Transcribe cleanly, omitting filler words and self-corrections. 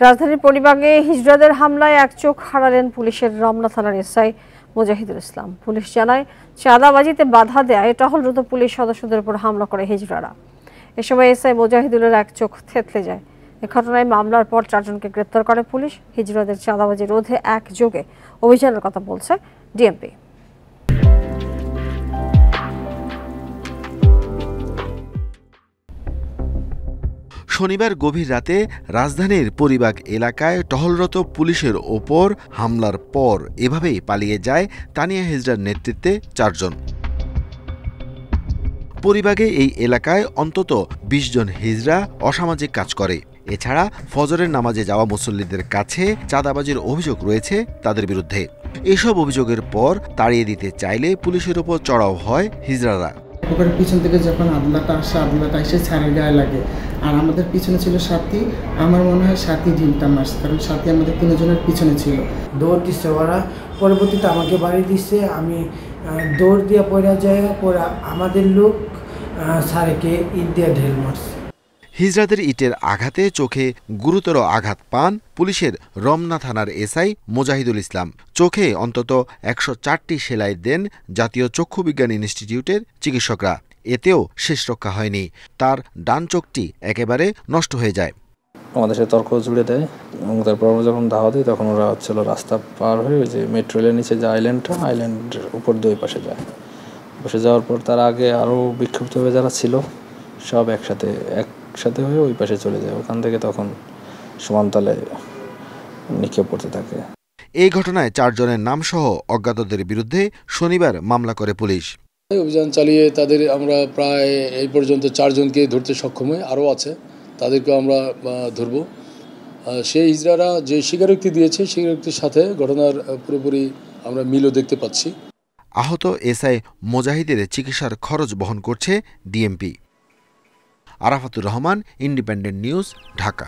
রাজধানীর পরিবাগে হিজড়াদের হামলায় এক চোখ হারালেন পুলিশের রমনা থানার এসআই মুজাহিদুল ইসলাম। পুলিশ জানায়, চাঁদাবাজিতে বাধা দেয় টহলরত পুলিশ সদস্যদের উপর হামলা করে হিজড়ারা। এ সময় এসআই মুজাহিদুলের এক চোখ থেতলে যায়। এ ঘটনায় মামলার পর 4 জনকে গ্রেপ্তার করে পুলিশ। হিজড়াদের চাঁদাবাজি রোধে একযোগে অভিযানের কথা বলছে ডিএমপি। শনিবার গভীর রাতে রাজধানীর পরিবাগ এলাকায় টহলরত পুলিশের ওপর হামলার পর এভাবেই পালিয়ে যায় তানিয়া হিজড়ার নেতৃত্বে 4 জন। পরিবাগে এই এলাকায় অন্তত 20 জন হিজড়া অসামাজিক কাজ করে। এছাড়া ফজরের নামাজে যাওয়া মুসল্লিদের কাছে চাঁদাবাজির অভিযোগ রয়েছে তাদের বিরুদ্ধে। এসব অভিযোগের পর তাড়িয়ে দিতে চাইলে পুলিশের ওপর চড়াও হয় হিজড়ারা। পিছন থেকে যখন আবদুল্লাহটা এসে ছাড়ের গায়ে লাগে, আর আমাদের পিছনে ছিল সাথী। আমার মনে হয় সাথী ঢিলটা মারছে, কারণ সাথী আমাদের 3 জনের পিছনে ছিল। দৌড় দিচ্ছে ওরা, পরবর্তীতে আমাকে বাড়ি দিচ্ছে। আমি দৌড় দিয়ে পড়ে যায়, পরে আমাদের লোক স্যারকে ইট দিয়ে ঢেল মারছে। হিজড়াদের ইটের আঘাতে চোখে গুরুতর আঘাত পান পুলিশের রমনা থানার এসআই মুজাহিদুল ইসলাম। চোখে অন্তত 104টি সেলাই দেন জাতীয় চক্ষু বিজ্ঞান ইনস্টিটিউটের চিকিৎসকরা। এতেও শেষ রক্ষা হয়নি, তার ডান চোখটি একেবারে নষ্ট হয়ে যায়। আমাদের সাথে তর্ক জুড়ে দেয় এবং তারপর আমরা যখন ধাওয়া দিই তখন ওরা হচ্ছিল রাস্তা পার হয়ে ওই যে মেট্রো রেলের নিচে যে আইল্যান্ডের উপর দিয়ে পাশে যায়। বসে যাওয়ার পর তার আগে আরও বিক্ষুব্ধ হয়ে যারা ছিল সব একসাথে হয়ে ওই পাশে চলে যায়। ওখান থেকে তখন সমানতালে নিক্ষেপ করতে থাকে। এই ঘটনায় 4 জনের নামসহ অজ্ঞাতদের বিরুদ্ধে শনিবার মামলা করে পুলিশ। অভিযান চালিয়ে তাদের আমরা প্রায় এই পর্যন্ত 4 জনকে ধরতে সক্ষম হই, আরও আছে, তাদেরকেও আমরা ধরব। সেই হিজড়ারা যে স্বীকারোক্তি দিয়েছে স্বীকারোক্তির সাথে ঘটনার পুরোপুরি আমরা মিলও দেখতে পাচ্ছি। আহত এসআই মুজাহিদের চিকিৎসার খরচ বহন করছে DMP. Arafatur Rahman, independent news, Dhaka.